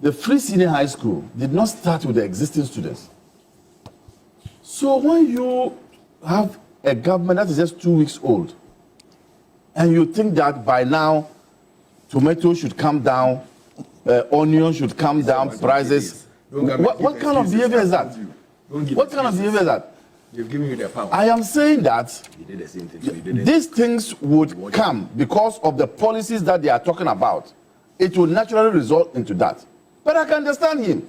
the free senior high school did not start with the existing students. So when you have a government that is just 2 weeks old, and you think that by now, tomatoes should come down, onions should come down, prices. What kind of behavior is that? What kind of behavior is that? You've given you the power. I am saying that You did the same thing. these things would come because of the policies that they are talking about. It will naturally result into that. But I can understand him.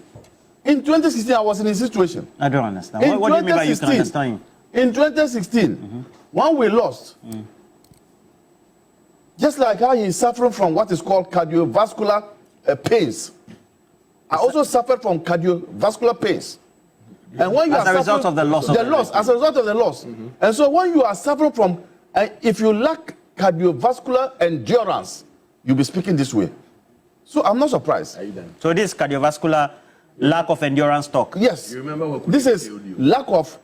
In 2016, I was in his situation. I don't understand. What do you mean by you can understand him? In 2016, when we lost, just like how he's suffering from what is called cardiovascular pains, I also suffered from cardiovascular pains. And when you as a result of the loss of as a result of the loss. And so when you are suffering from, if you lack cardiovascular endurance, you'll be speaking this way. So I'm not surprised. Are you done? So this cardiovascular lack of endurance talk. Yes. You remember what this is lack of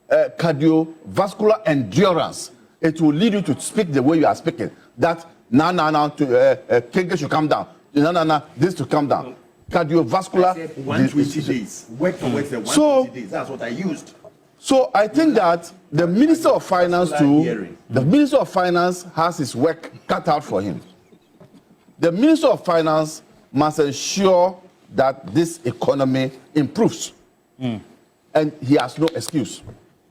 cardiovascular endurance. It will lead you to speak the way you are speaking. That now, Kenge should come down. No, this to come down. Cardiovascular. 120 days. Word for word, 120 days. That's what I used. So I think that the Minister of Finance too, the Minister of Finance has his work cut out for him. The Minister of Finance must ensure that this economy improves. And he has no excuse.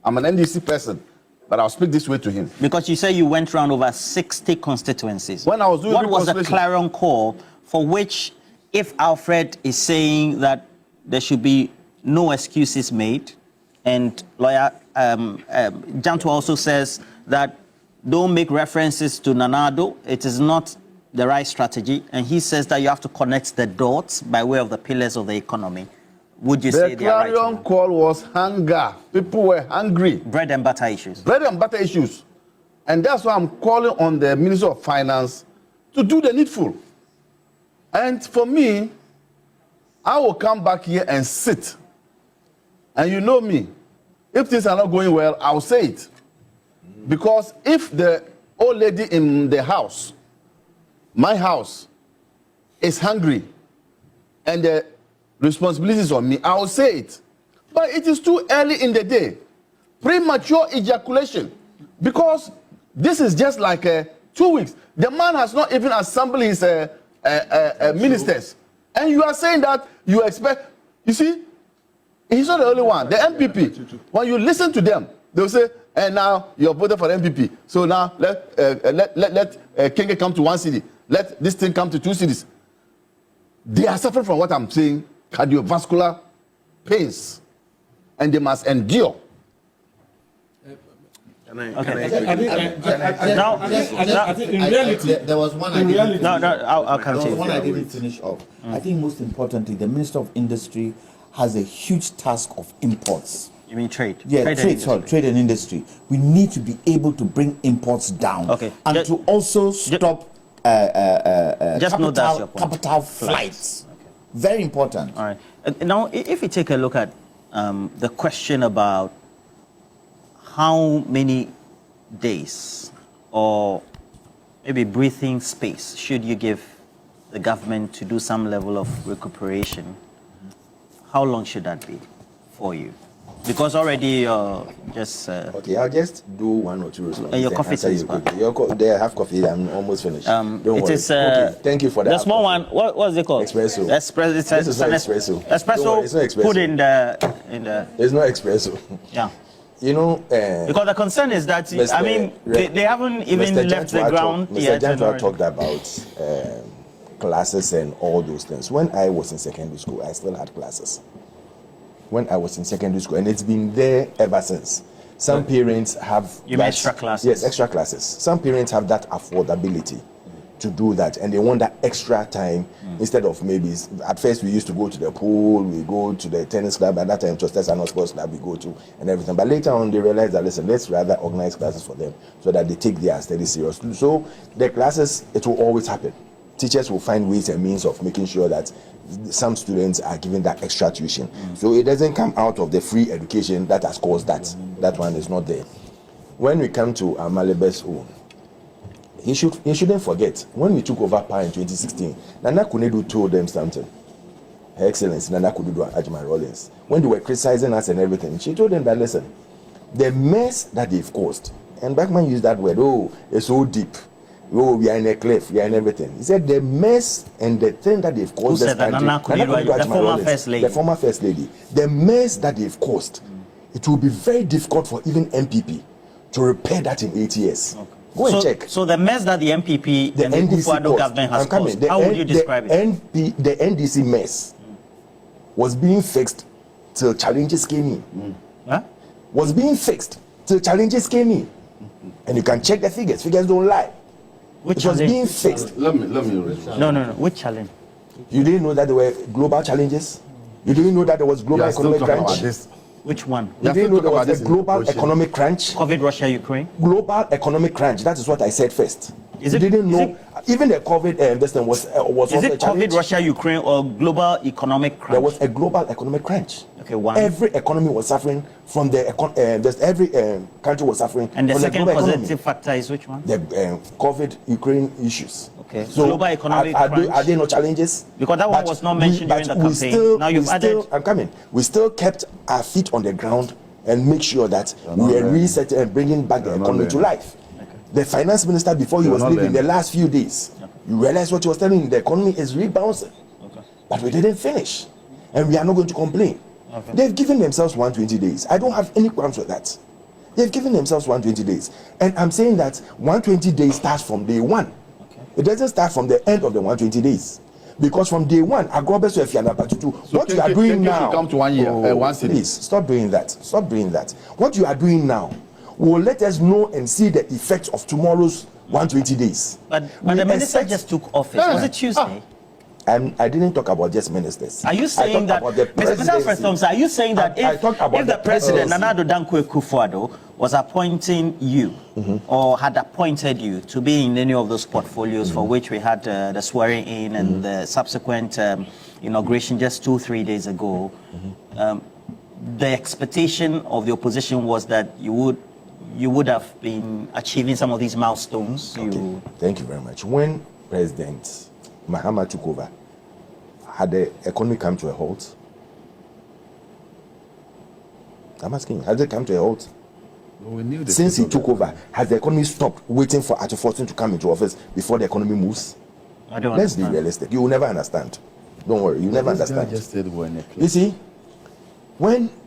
I'm an NDC person, but I'll speak this way to him. Because you say you went around over 60 constituencies. When I was doing what was the clarion call for which, if Alfred is saying that there should be no excuses made, and lawyer Janto also says that don't make references to Nanado, it is not the right strategy, and he says that you have to connect the dots by way of the pillars of the economy. Would you say they are right? The clarion call was hunger. People were hungry. Bread and butter issues. Bread and butter issues. And that's why I'm calling on the Minister of Finance to do the needful. And for me, I will come back here and sit. And you know me, if things are not going well, I'll say it. Because if the old lady in the house, my house, is hungry, and the responsibility is on me, I will say it. But it is too early in the day. Premature ejaculation. Because this is just like 2 weeks. The man has not even assembled his ministers. And you are saying that you expect, you see, he's not the only one. The MPP, when you listen to them, they'll say, and now you're voted for the MPP. So now let Kenge come to 1 city. Let this thing come to 2 cities. They are suffering from what I'm saying, cardiovascular pains. And they must endure. I think in reality, there was one I didn't. I'll continue. There was one I didn't finish off. I think most importantly, the Minister of Industry has a huge task of imports. You mean trade? Yeah, trade and industry. We need to be able to bring imports down. Okay. And to also stop capital flights. Okay. Very important. All right. Now, if you take a look at the question about how many days or maybe breathing space should you give the government to do some level of recuperation, how long should that be for you? Because already just... okay, I'll just do 1 or 2 responses. Your coffee is They have coffee, I'm almost finished. Don't worry. Okay, thank you for that. The small one, what's it called? Espresso. This is not espresso. Espresso, it's not espresso. put in the... It's not espresso. Yeah. You know... because the concern is that, I mean, they haven't even left the ground yet. Mr. Jantua talked about classes and all those things. When I was in secondary school, I still had classes. When I was in secondary school, and it's been there ever since. Some parents have... You mean extra classes? Yes, extra classes. Some parents have that affordability to do that, and they want that extra time instead of maybe... At first, we used to go to the pool, we go to the tennis club. At that time, it was Tesla Sports Club we go to and everything. But later on, they realized that, listen, let's rather organize classes for them so that they take their study seriously. So the classes, it will always happen. Teachers will find ways and means of making sure that some students are given that extra tuition. So it doesn't come out of the free education that has caused that. That one is not there. When we come to Amalebe's own, he shouldn't forget, when we took over power in 2016, Nana Kunedu told them something. Her Excellency Nana Kududu Ajman Rawlings, when they were criticizing us and everything, she told them that, listen, the mess that they've caused, and Backman used that word, oh, it's so deep. Oh, we are in a cliff, we are in everything. He said the mess and the thing that they've caused. Who said that? Nana Kududu, the former first lady. The former first lady. The mess that they've caused, it will be very difficult for even MPP to repair that in 8 years. Okay. Go and check. So the mess that the MPP and the Kufuor government has caused, how would you describe it? The NDC mess was being fixed till challenges came in. Huh? Was being fixed till challenges came in. And you can check the figures. Figures don't lie. It was being fixed. Let me No. Which challenge? You didn't know that there were global challenges? You didn't know that there was global economic crunch? Which one? You didn't know there was a global economic crunch? COVID, Russia, Ukraine? Global economic crunch. That is what I said first. You didn't know. Even the COVID this thing was also is it a challenge. COVID, Russia, Ukraine, or global economic crunch? There was a global economic crunch. Okay, one. Every economy was suffering from the every country was suffering. And the from second global positive economy. factor is which one? The COVID Ukraine issues. Okay. So Global economic crunch. Are there no challenges? Because that one was not mentioned during the campaign. Now you've added. I'm coming. We still kept our feet on the ground and make sure that we are resetting and bringing back the economy to life. Okay. The finance minister, before he was leaving, the last few days, you realize what he was telling you, the economy is rebounding. Okay. But we didn't finish. And we are not going to complain. Okay. They've given themselves 120 days. I don't have any qualms with that. They've given themselves 120 days. And I'm saying that 120 days starts from day one. Okay. It doesn't start from the end of the 120 days. Because from day one, what you are doing now, come to 1 year, 1 city. Please stop doing that. Stop doing that. What you are doing now will let us know and see the effects of tomorrow's 120 days. But the minister just took office. Was it Tuesday? I didn't talk about just ministers. Are you saying that, Mr. Thompson, are you saying that if the president, Nana Addo Dankwa Akufo-Addo, was appointing you or had appointed you to be in any of those portfolios for which we had the swearing in and the subsequent inauguration just 2-3 days ago, the expectation of the opposition was that you would have been achieving some of these milestones? Okay. Thank you very much. When President Mahama took over, had the economy come to a halt? I'm asking, has it come to a halt? Well, since he took over, has the economy stopped waiting for Arthur Forson to come into office before the economy moves? I don't Let's understand. be realistic. You will never understand. Don't worry, you never understand. Just said we're in a You see,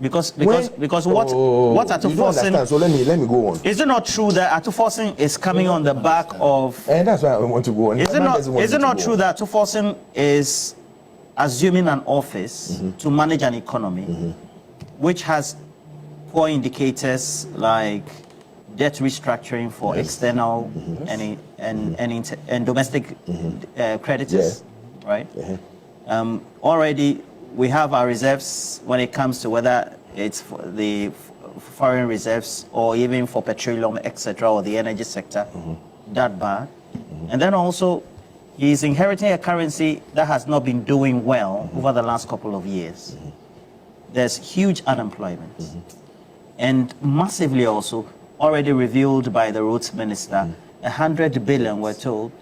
because what Arthur you don't Forson, understand, so let me go on. is it not true that Arthur Forson is coming on the back of? And that's why I want to go on. Is it not true that Arthur Forson is assuming an office to manage an economy which has poor indicators like debt restructuring for external and domestic creditors, right? Already we have our reserves when it comes to whether it's for the foreign reserves or even for petroleum, etc., or the energy sector, that bad. And then also, he's inheriting a currency that has not been doing well over the last couple of years. There's huge unemployment. And massively also, already revealed by the roads minister, 100 billion, we're told,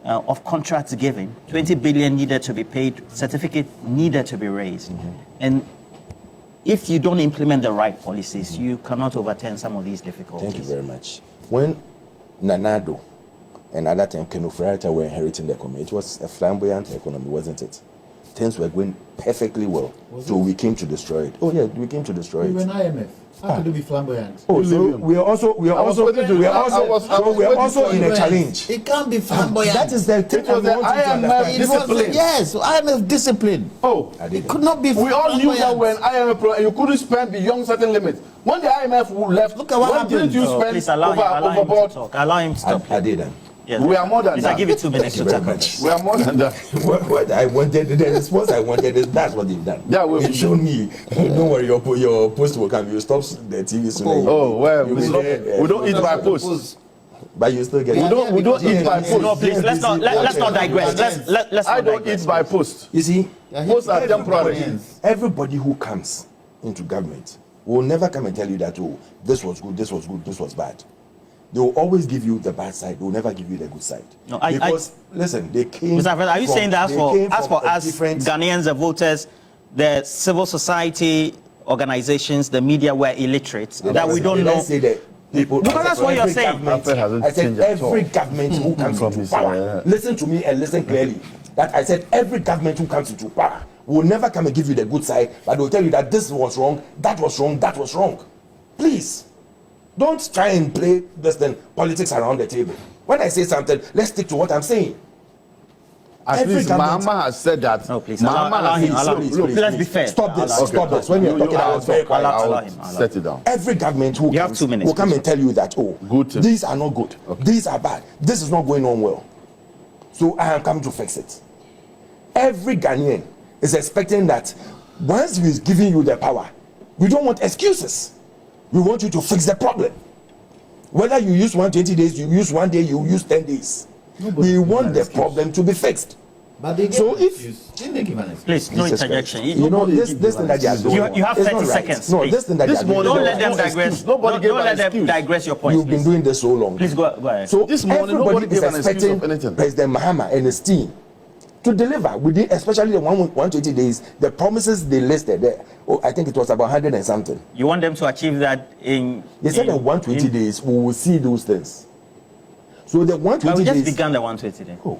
of contracts given, 20 billion needed to be paid, certificate needed to be raised. And if you don't implement the right policies, you cannot overturn some of these difficulties. Thank you very much. When Nana Addo and at that time Ken Ofori-Atta were inheriting the economy, it was a flamboyant economy, wasn't it? Things were going perfectly well. So we came to destroy it. Oh yeah, we came to destroy it. We were an IMF. How could it be flamboyant? Oh, so we are also in a challenge. It can't be flamboyant. That is the thing. It was the IMF discipline. Yes, IMF discipline. Oh, it could not be. We all knew that when IMF you couldn't spend beyond certain limits. When the IMF left, look at what happened. Didn't you spend please allow him to talk. Allow him to talk. I didn't. Yes. We are more than please, that. I give you 2 minutes to talk. much. We are more than that. What I wanted, the response I wanted is that's what they've done. Yeah, they've shown me. Don't worry, your post will come. You stop the TV soon. Oh well, we don't eat by post. But you still get we don't eat by post. No, please, let's not digress. Let's I not don't digress. eat by post. You see, Posts are temporary. everybody who comes into government will never come and tell you that, oh, this was good, this was good, this was bad. They will always give you the bad side. They will never give you the good side. No, because listen, they came. Mr. President, are you saying that as for us different Ghanaians, the voters, the civil society organizations, the media were illiterate, that we don't know. Let's say that people, Because that's what you're every saying. government- I said every government who comes into power, listen to me and listen clearly. That I said every government who comes into power will never come and give you the good side, but they'll tell you that this was wrong, that was wrong, that was wrong. Please, don't try and play this thing, politics around the table. When I say something, let's stick to what I'm saying. At Every least government- Mahama has said that. No, please. Mahama Allow has him, allow him. look, Let's be fair. Stop this. Allow him. Stop this. When you're talking, I was very quiet. allow I'll him, allow set it down. Every government who You have comes 2 minutes, will come please. and tell you that, oh, Good thing. these are not good. These are bad. This is not going on well. So I am coming to fix it. Every Ghanaian is expecting that once we're giving you the power, we don't want excuses. We want you to fix the problem. Whether you use 120 days, you use 1 day, you use 10 days. We want the problem to be fixed. But they gave So an if- excuse. Didn't they give an excuse? Please, no Jesus interjection. Christ. You know, this thing that they are doing. You have is 30 not right. seconds, No, please. this thing that This they are doing. morning, Don't let them No digress. excuse. Nobody Don't gave an let them excuse. digress your point. You've been doing this so long. Please go ahead. So This morning, nobody everybody is gave an excuse expecting of anything. President Mahama and his team to deliver within, especially the 120 days, the promises they listed. I think it was about 100 and something. You want them to achieve that in. They said in, in 120 days we will see those things. So the But 120 we just days. began the 120 then. Oh,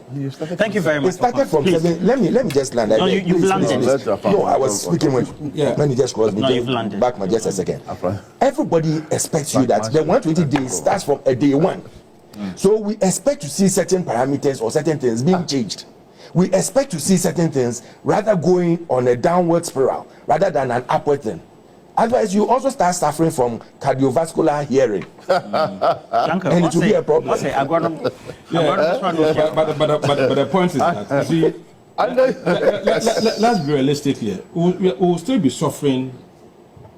Thank you very it much. started from Please. 7. Let me just land. No, you've landed. No, I was speaking with. Yeah. When you just crossed me, No, just you've landed. back my just a second. After. Everybody expects you that the 120 days starts from a day one. So we expect to see certain parameters or certain things being changed. We expect to see certain things rather going on a downward spiral rather than an upward thing. Otherwise, you also start suffering from cardiovascular hearing. And it will be a problem. But the point is that, you see, let's be realistic here. We'll still be suffering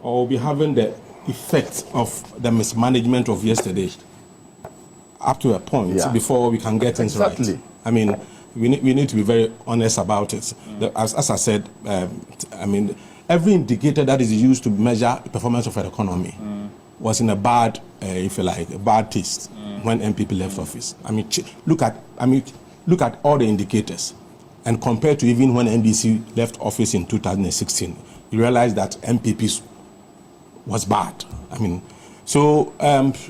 or we'll be having the effect of the mismanagement of yesterday up to a point before we can get things Exactly. right. I mean, we need to be very honest about it. As I said, I mean, every indicator that is used to measure the performance of an economy was in a bad, if you like, a bad taste when MPP left office. I mean, look at all the indicators, and compared to even when NDC left office in 2016, you realize that MPP was bad. I mean, so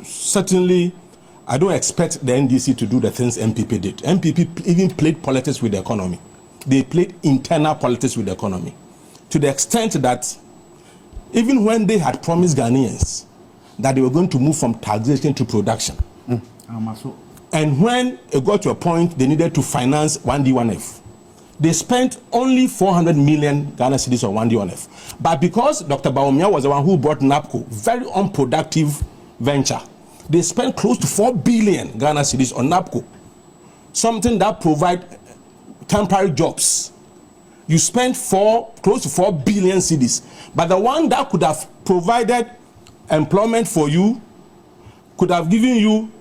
certainly, I don't expect the NDC to do the things MPP did. MPP even played politics with the economy. They played internal politics with the economy, to the extent that even when they had promised Ghanaians that they were going to move from taxation to production, and when it got to a point they needed to finance 1D1F, they spent only 400 million Ghana cedis on 1D1F. But because Dr. Bawumia was the one who brought NAPCO, very unproductive venture, they spent close to 4 billion Ghana cedis on NAPCO, something that provide temporary jobs. You spent close to 4 billion cedis, but the one that could have provided employment for you, could have given you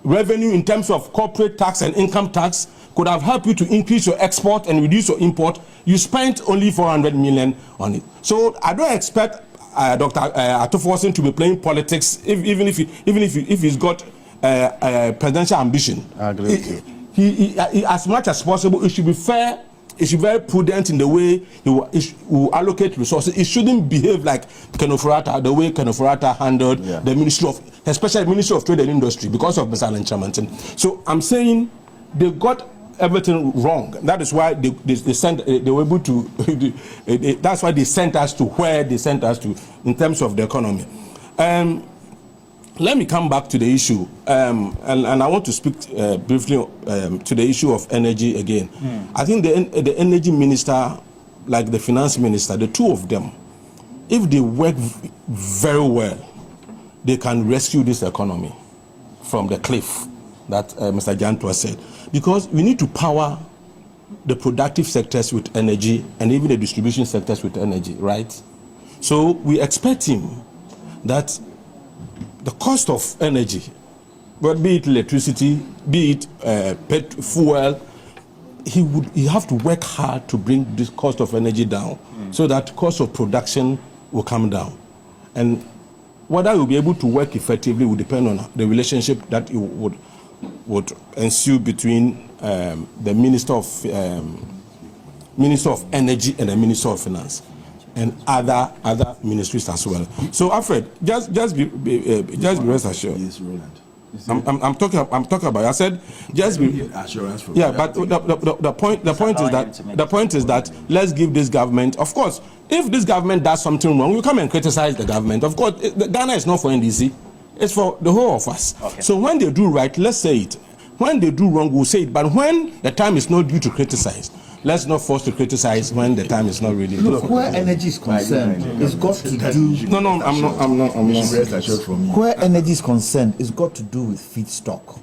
revenue in terms of corporate tax and income tax, could have helped you to increase your export and reduce your import. You spent only 400 million on it. So I don't expect Dr. Atufosin to be playing politics, even if he's got presidential ambition. I agree with you. He, as much as possible, it should be fair. It should be very prudent in the way he will allocate resources. It shouldn't behave like Kenofurata, the way Kenofurata handled the Ministry of, especially Ministry of Trade and Industry, because of Mr. Chamantin. So I'm saying they got everything wrong. That is why they were able to. That's why they sent us to where they sent us to in terms of the economy. Let me come back to the issue, and I want to speak briefly to the issue of energy again. I think the energy minister, like the finance minister, the two of them, if they work very well, they can rescue this economy from the cliff that Mr. Jantua said. Because we need to power the productive sectors with energy and even the distribution sectors with energy, right? So we expect him that the cost of energy, but be it electricity, be it fuel, he have to work hard to bring this cost of energy down, so that cost of production will come down. And whether he will be able to work effectively will depend on the relationship that he would ensue between the Minister of Energy and the Minister of Finance. and other ministries as well. So, Alfred, just be rest assured. Yes, Roland. I'm talking about. I said just be assurance from. Yeah, but the point is that let's give this government. Of course, if this government does something wrong, we come and criticize the government. Of course, Ghana is not for NDC; it's for the whole of us. Okay. So when they do right, let's say it. When they do wrong, we'll say it. But when the time is not due to criticize, let's not force to criticize when the time is not really. Look, where energy is concerned, it's got to do. No, I'm not. Rest assured from you. Where energy is concerned, it's got to do with feedstock.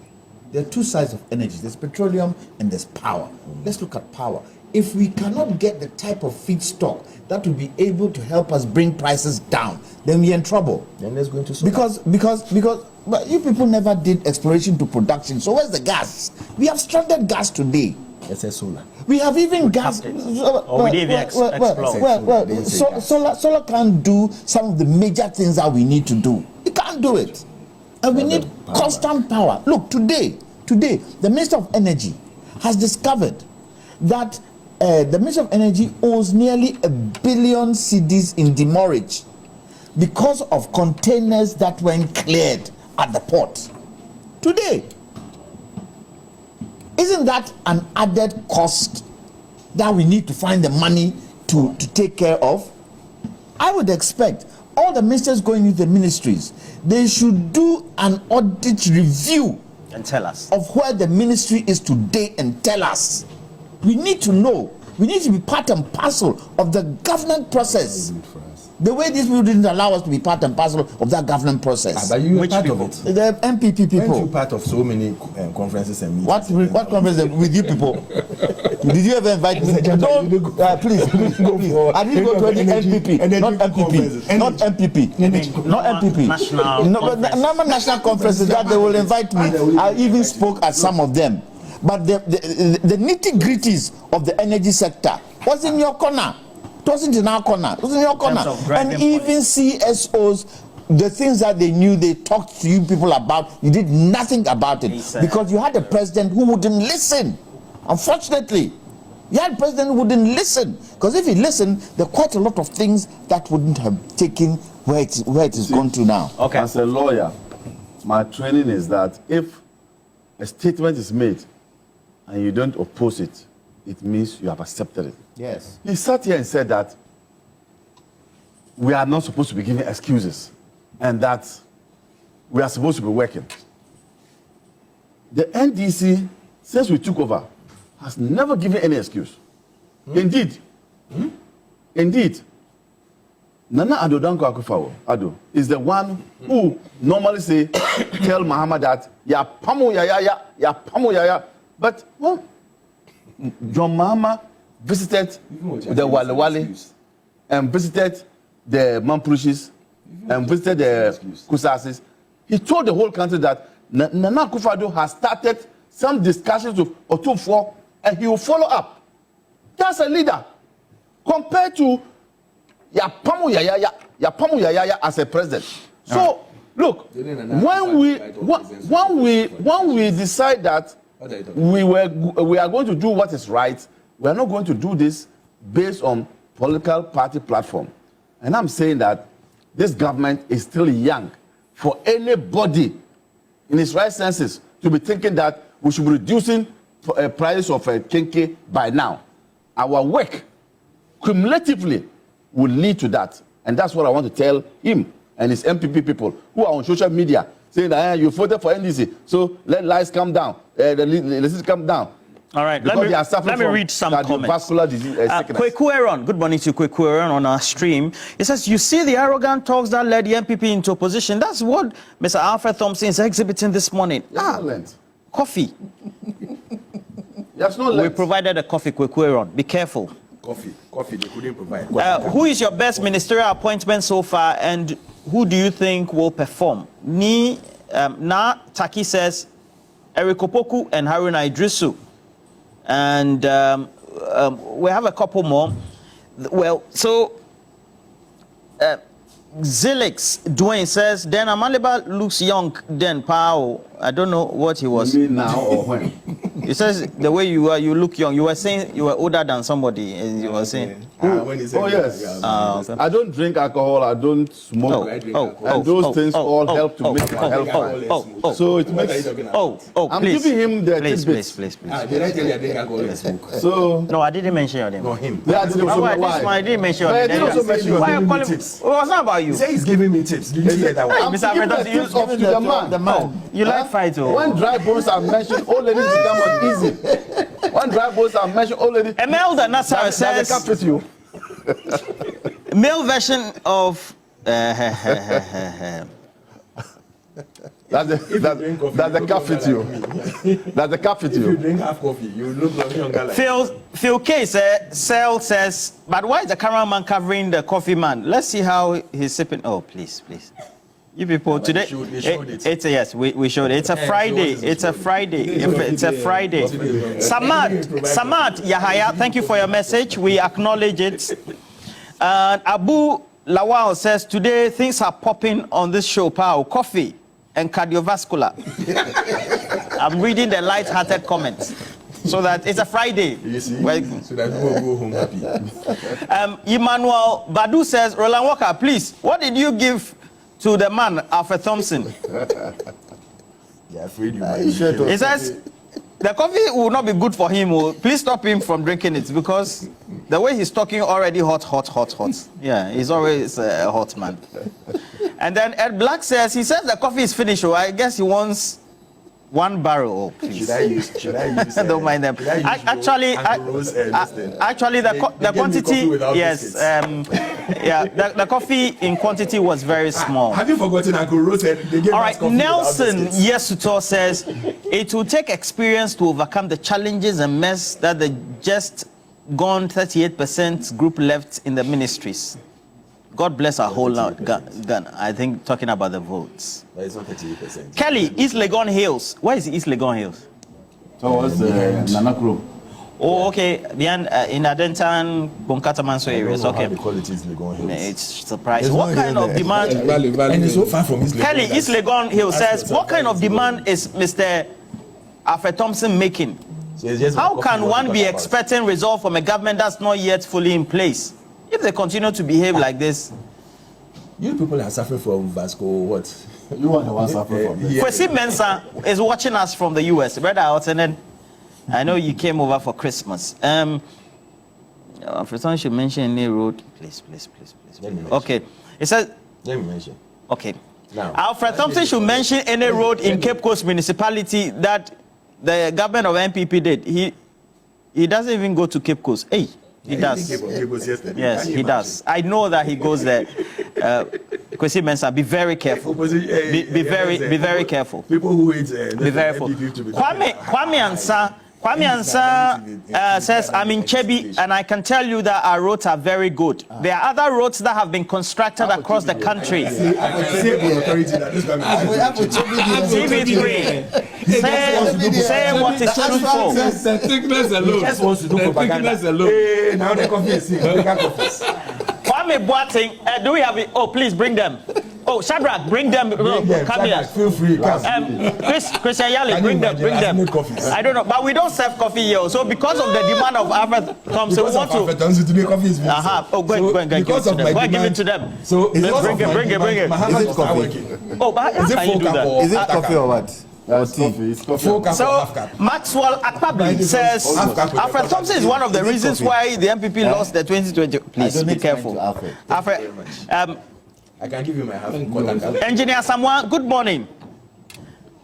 There are two sides of energy. There's petroleum and there's power. Let's look at power. If we cannot get the type of feedstock that will be able to help us bring prices down, then we're in trouble. Then let's go into solar. Because but you people never did exploration to production. So where's the gas? We have stranded gas today. Let's say solar. We have even gas. Or we didn't even explore. Solar can't do some of the major things that we need to do. It can't do it. And we need constant power. Look, today, the Minister of Energy has discovered that the Minister of Energy owns nearly 1 billion cedis in demurrage because of containers that weren't cleared at the port. Today. Isn't that an added cost that we need to find the money to take care of? I would expect all the ministers going into the ministries, they should do an audit review And tell us. of where the ministry is today and tell us. We need to know. We need to be part and parcel of the government process. The way these people didn't allow us to be part and parcel of that government process. But you were Which part people? of it. The MPP people. Weren't you part of so many conferences and meetings? What conference with you people? Did you ever invite me? Don't, please. I didn't go to any MPP, not MPP, not MPP, not MPP. National national conferences that they will invite me. I even spoke at some of them. But the nitty-gritties of the energy sector was in your corner. It wasn't in our corner. It was in your corner. And even CSOs, the things that they knew, they talked to you people about, you did nothing about it. Because you had a president who wouldn't listen. Unfortunately, you had a president who wouldn't listen. Because if he listened, there are quite a lot of things that wouldn't have taken where it is gone to now. Okay. As a lawyer, my training is that if a statement is made and you don't oppose it, it means you have accepted it. Yes. He sat here and said that we are not supposed to be giving excuses and that we are supposed to be working. The NDC, since we took over, has never given any excuse. Indeed, Nana Addo Dankwa Akufo-Addo is the one who normally tell Muhammad that ya pamu yaya. But well, John Mahama visited the Wale and visited the Mampushis and visited the Kusasis. He told the whole country that Nana Akufo-Addo has started some discussions with Otumfuo and he will follow up. That's a leader compared to Yapamu Yaya as a president. So look, when we decide that we are going to do what is right, we are not going to do this based on political party platform. And I'm saying that this government is still young for anybody in its right senses to be thinking that we should be reducing price of kenke by now. Our work cumulatively will lead to that. And that's what I want to tell him and his MPP people who are on social media saying that you voted for NDC, so let lies come down, let come down. All right, Because they are suffering let me from read some comments. cardiovascular disease. Kweku Aaron, good morning to Kweku Aaron on our stream. He says, you see the arrogant talks that led the MPP into opposition. That's what Mr. Alfred Thompson is exhibiting this morning. Coffee. There's no We provided a coffee, Kweku Aaron. Be careful. Coffee, they couldn't provide. Who is your best ministerial appointment so far, and who do you think will perform? Taki says, Eric Opoku and Haruna Idrisu. And we have a couple more. Well, so Zilix Dwayne says, then Amaliba looks young, then Pao. I don't know what he was. You mean now or when? He says the way you are, you look young. You were saying you were older than somebody, and you were saying. When he said yes. Okay. I don't drink alcohol. I don't smoke. And those things all help to make my health fine. So it makes. I'm please. giving him the Please. Did I tell you I didn't alcohol and smoke? So no, I didn't mention your name. No, him. yeah, I didn't also Why? why? I didn't mention your But I name. didn't also mention your Why name. you calling? It was not about you. He said he's giving me tips. Did you hear that one? I'm Mr. giving the Alfred, tips of to the man. The man. You like fight, oh? When dry bones are mentioned, old ladies become uneasy. When dry bones are mentioned, old ladies. Emelda Nassar says. That with you. Male version of. That's the cap with you. That's the cap with If you you. drink half coffee, you look like younger. Like Phil K says, but why is the cameraman covering the coffee man? Let's see how he's sipping. Oh, please. You people today. They showed it. It's a yes. We showed it. It's a Friday. It's a Friday. It's a Friday. Samad Yahaya, thank you for your message. We acknowledge it. Abu Lawal says today things are popping on this show. Pow, coffee and cardiovascular. I'm reading the light-hearted comments. So that it's a Friday. you see, Well, so that people go home happy. Emmanuel Badu says, Roland Walker, please, what did you give to the man, Alfred Thompson? They're afraid you might. He says, the coffee will not be good for him. Oh. Please stop him from drinking it because the way he's talking already hot. Yeah, he's always a hot man. And then Ed Black says, he says the coffee is finished. Oh, I guess he wants 1 barrel. Oh, please. Should I use don't mind them. Actually, the quantity, yes, the coffee in quantity was very small. Have you forgotten Uncle Rose said they gave All us right, coffee Nelson without biscuits? Yesuto says it will take experience to overcome the challenges and mess that the just gone 38% group left in the ministries. God bless our whole lot. I think talking about the votes. But it's not 38%. Kelly, East Legon Hills. Where is East Legon Hills? Towards Nanakro. Oh, okay. Beyond in Adentan, Bonkata Manso areas. Okay. The qualities they go hills. It's surprising. What kind of demand? And it's so far from East Legon. Kelly, East Legon Hills says, what kind of demand is Mr. Alfred Thompson making? So it's just How what can coffee one we're be talking about. expecting result from a government that's not yet fully in place? If they continue to behave like this, You people are suffering from Vasco. What? You are the one suffering from this. Kwesi Mensah is watching us from the US. Brother Altonen, I know you came over for Christmas. Alfred Thompson should mention any road. Please. Let me mention. Okay. It says, Let me mention. okay. Now, Alfred Thompson should mention any road in Cape Coast municipality that the government of MPP did. He doesn't even go to Cape Coast. Hey, he does. Yes, he does. I know that he goes there. Kwesi Mensah, be very careful. Be very careful. People who hate Be very careful. Kwame Ansah says, I'm in Chebi and I can tell you that our roads are very good. There are other roads that have been constructed across the country. TV3, say what is truthful. The thickness alone. Just wants to do propaganda. Hey, now the coffee is sick. Kwame Boateng, do we have it? Oh, please bring them. Oh, Shadrach, bring them. Come here. Feel free. Christian Yale, bring them. I don't know, but we don't serve coffee here. So because of the demand of Alfred Thompson, we want to. Today coffee is Oh, go and give it to them. Go and give it to them. So bring it. Is it coffee? Oh, but how can you do that? Is it coffee or what? That's coffee. It's coffee. So Maxwell Akpabli says Alfred Thompson is one of the reasons why the MPP lost the 2020. Please be careful. Alfred, I can give you my half. Engineer Samoa, good morning.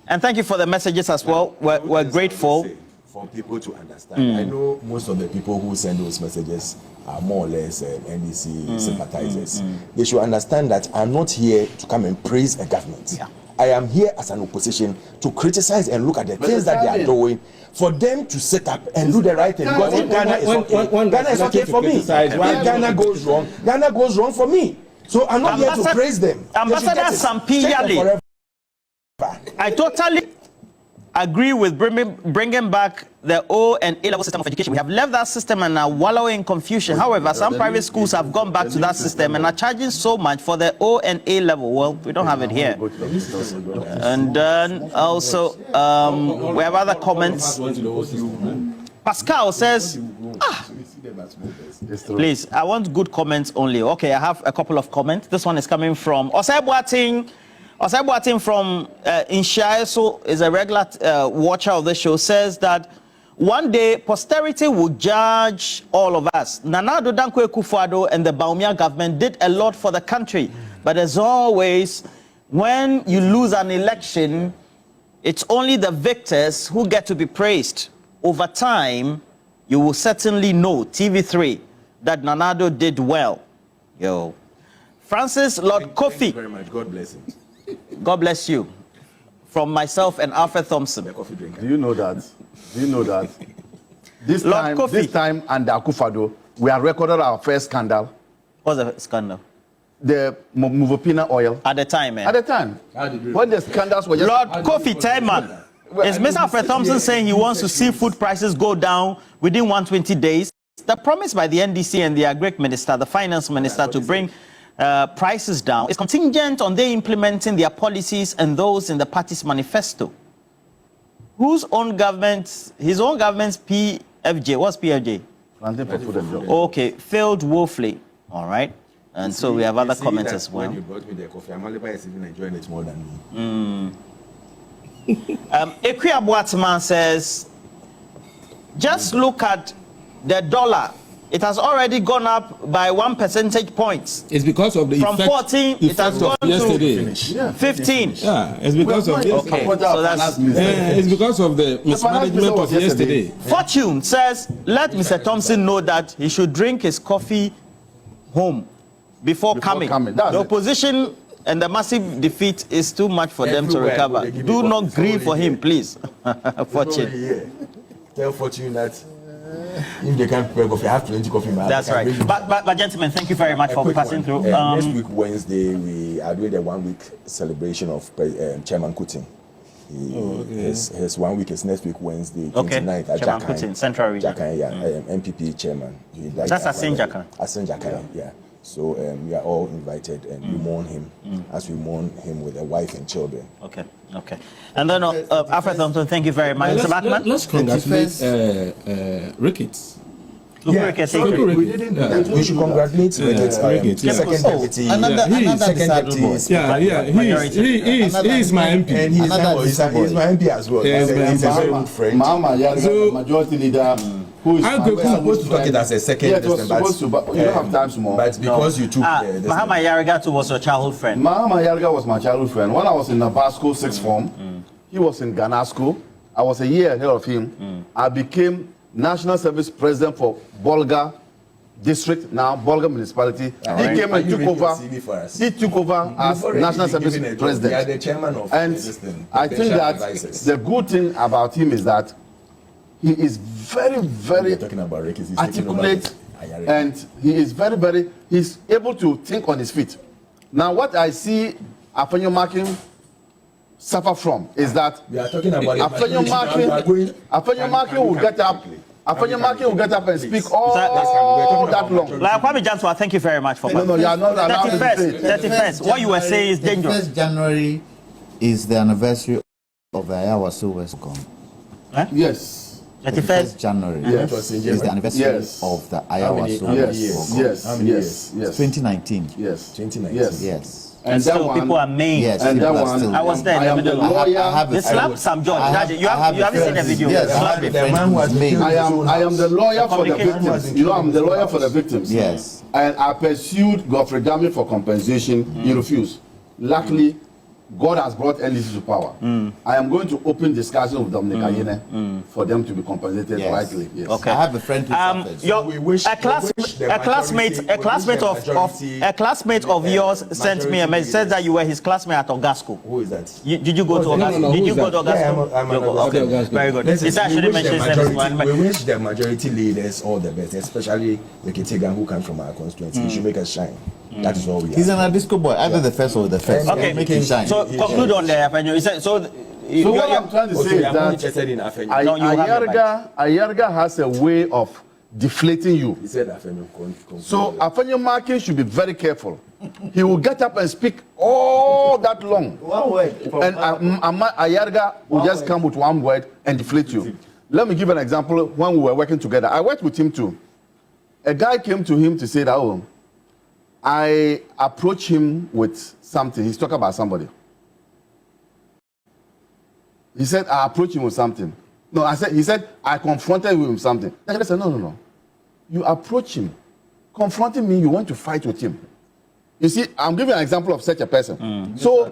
And thank you for the messages as well. We're grateful. For people to understand. I know most of the people who send those messages are more or less NDC sympathizers. They should understand that I'm not here to come and praise a government. Yeah. I am here as an opposition to criticize and look at the things that they are doing, for them to set up and do the right thing. Because if Ghana is okay, Ghana is okay for me. If Ghana goes wrong for me. So I'm not here to praise them. Ambassador Sampi Yale, I agree with bringing back the O and A level system of education. We have left that system and are wallowing in confusion. However, some private schools have gone back to that system and are charging so much for the O and A level. Well, we don't have it here. And then also, we have other comments. Pascal says, please, I want good comments only. Okay, I have a couple of comments. This one is coming from Osei Boating from Inshiaso, is a regular watcher of the show, says that one day posterity will judge all of us. Nana Addo Dankwa Akufo-Addo and the Bawumia government did a lot for the country, but as always, when you lose an election, it's only the victors who get to be praised. Over time, you will certainly know, TV3, that Nana Addo did well. Yo. Francis Lord Kofi. Thank you very much. God bless him. God bless you. From myself and Alfred Thompson. Do you know that? Do you know that? This time under Akufo-Addo, we have recorded our first scandal. What's the scandal? The Muvopina oil. At the time, At the time. When the scandals were just... Lord Kofi Tillman. Is Mr. Alfred Thompson saying he wants to see food prices go down within 120 days? The promise by the NDC and the Agric Minister, the Finance Minister, to bring prices down is contingent on they implementing their policies and those in the party's manifesto. Whose own government, his own government's PFJ, what's PFJ? Okay, failed woefully, all right? And so we have other comments as well. When you brought me the coffee, Amaliba is even enjoying it more than me. Ekuya Boatman says, just look at the dollar. It has already gone up by 1 percentage point. It's because of the from 14, it has gone to 15. Yeah, it's because of this. Okay, so that's it's because of the mismanagement of yesterday. Fortune says, let Mr. Thompson know that he should drink his coffee home before coming. The opposition and the massive defeat is too much for them to recover. Do not grieve for him, please. Fortune. Tell Fortune that if they can't prepare coffee, I have 20 coffee. That's right. But gentlemen, thank you very much for passing through. Next week, Wednesday, we are doing the 1 week celebration of Chairman Kutin. His 1 week is next week, Wednesday, 29th at Chairman Kutin, Central Region. MPP chairman. That's Asin Jakan. Asin Jakan, yeah. So we are all invited and we mourn him as we mourn him with a wife and children. Okay. And then Alfred Thompson, thank you very much. Let's congratulate Ricketts. Ricketts. We didn't do that. We should congratulate Ricketts. Second deputy. He is my MP. And he's my MP as well. He's a very good friend. Majority leader. Who is supposed to talk it as a second? Yeah, it was supposed to, but you don't have time more. But because you took Mahama Yariga too was your childhood friend. Mahama Yariga was my childhood friend. When I was in Navasco 6th form, he was in Ghana school. I was a year ahead of him. I became National Service President for Bolga District, now Bolga Municipality. He came and took over. He took over as National Service President. Yeah, the chairman of and I think that the good thing about him is that he is very, very articulate, and he is very, he's able to think on his feet. Now, what I see Afenyo Markin suffer from is that Afenyo Markin will get up. Afenyo Markin will get up and speak all that long. Like Kwame Janswa, thank you very much for No, you are not allowed 31st. What you were saying is dangerous. 31st January is the anniversary of the Ayawa Silverscom. Yes. 31st January is the anniversary of the Iowa Silverscom. Yes. 2019. Yes. Yes. And so people are amazed. Yes, and that one, I was there. I am the lawyer. They slapped some George. You haven't seen the video. Yes, the man was made. I am the lawyer for the victims. You know, I'm the lawyer for the victims. Yes. And I pursued Godfrey Dami for compensation. He refused. Luckily, God has brought NDC to power. I am going to open discussion with Dominic Ayene for them to be compensated rightly. Yes. Okay. I have a friend who a classmate of yours sent me a message. Said that you were his classmate at Ogasco. Who is that? Did you go to Ogasco? Did you go to Ogasco? I'm an Ogasco. Okay, very good. We wish the majority leaders all the best, especially the Kitigan who come from our constituency. We should make us shine. That is all we are. He's an Adisco boy, either the first or the first. Okay, make him shine. So conclude on there. So So what I'm trying to say is I'm not that interested in Afenyo. Ayarga has a way of deflating you. He said Afenyo. So Afenyo Markin should be very careful. He will get up and speak all that long. One word. And Ayarga will just come with one word and deflate you. Let me give an example when we were working together. I worked with him too. A guy came to him to say that, oh, I approached him with something. He's talking about somebody. He said, I approached him with something. No, he said, I confronted him with something. I said, no. You approach him. Confronting me, you want to fight with him. You see, I'm giving an example of such a person. So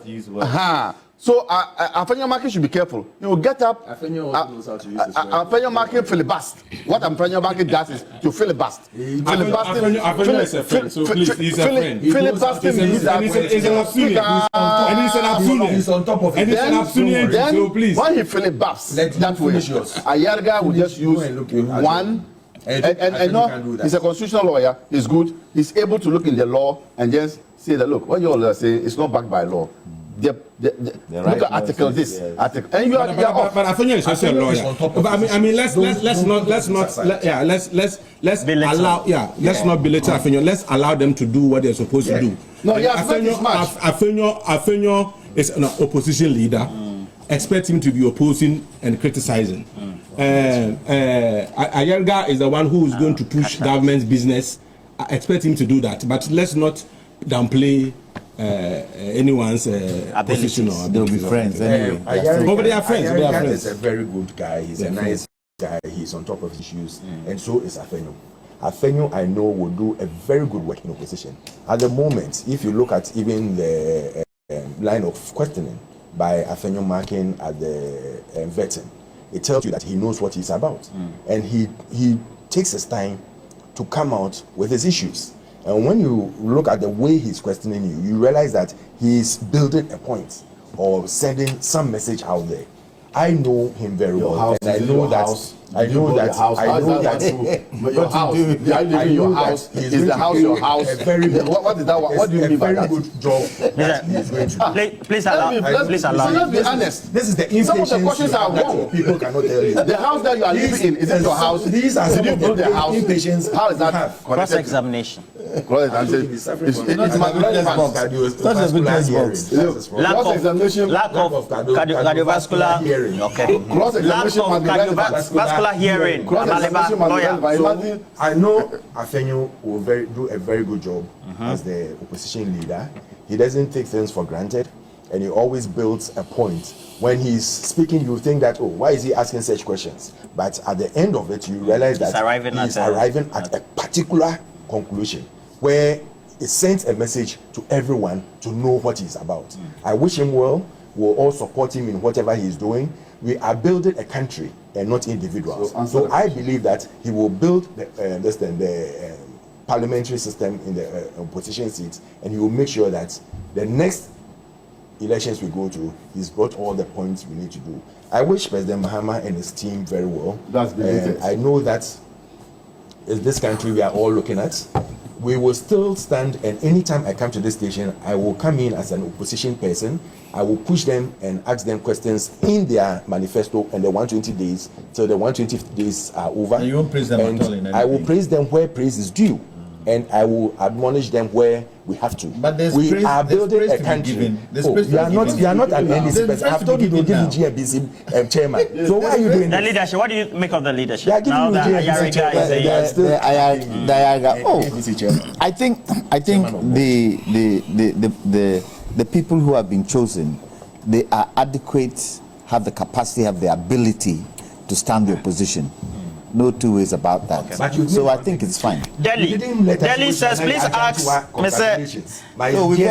Afenyo Markin should be careful. He will get up. Afenyo knows how to use this word. Afenyo Markin filibust. What Afenyo Markin does is to filibust. Afenyo is a friend, so please, he's a friend. Filibusting means that he's an Absunian. And he's an Absunian. He's on top of it. And he's an Absunian, so please. When he filibusts that way, Ayarga will just use one. And no, he's a constitutional lawyer. He's good. He's able to look in the law and just say that, look, what you all are saying is not backed by law. Look at article this, article, and you are off. But Afenyo is also a lawyer. But I mean, let's not belittle Afenyo. Let's allow them to do what they're supposed to do. No, Afenyo is an opposition leader. Expect him to be opposing and criticizing. Ayarga is the one who is going to push government's business. I expect him to do that, but let's not downplay anyone's position or they'll be friends anyway. They are friends. Ayarga is a very good guy. He's a nice guy. He's on top of his issues, and so is Afenyo. Afenyo, I know, will do a very good work in opposition. At the moment, if you look at even the line of questioning by Afenyo Markin at the vetting, it tells you that he knows what he's about, and he takes his time to come out with his issues. And when you look at the way he's questioning you, you realize that he's building a point or sending some message out there. I know him very well, and I know that. I know that. Your house. Your house is the house. Your house. What is that? What do you mean by that? Very good job that he is going to do. Please allow. Let's be honest. This is the Some of the questions are wrong. People cannot tell you. The house that you are living in, is it your house? These are some of the impatience. How is that? Cross-examination. Cross-examination. Lack of cardiovascular hearing. Okay. Lack of cardiovascular hearing. I know Afenyo will do a very good job as the opposition leader. He doesn't take things for granted, and he always builds a point. When he's speaking, you think that, oh, why is he asking such questions? But at the end of it, you realize that he's arriving at a particular conclusion where it sends a message to everyone to know what he's about. I wish him well. We'll all support him in whatever he's doing. We are building a country and not individuals. So I believe that he will build the parliamentary system in the opposition seats, and he will make sure that the next elections we go to, he's brought all the points we need to do. I wish President Mahama and his team very well. I know that is this country we are all looking at. We will still stand, and anytime I come to this station, I will come in as an opposition person. I will push them and ask them questions in their manifesto and the 120 days till the 120 days are over. And you won't praise them at all in I will praise them where praise is due, and I will admonish them where we have to. But we are building a country. You are not an NDC person. I have told you to give the GMBC chairman. So why are you doing the this? leadership? What do you make of the leadership? They are giving Now you that GMBC chairman. I think the people who have been chosen, they are adequate, have the capacity, have the ability to stand the opposition. No two ways about that. Okay. So I think it's fine. Delhi says, please ask Mr. So we've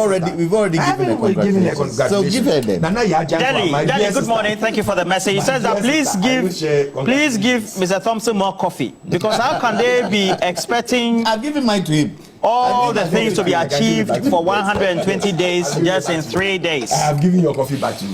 already given a congratulations. So give her then. Delhi, good morning. Thank you for the message. He says that please give Mr. Thompson more coffee, because how can they be expecting I've given mine to him. All the things to be achieved for 120 days just in 3 days? I have given your coffee back to you.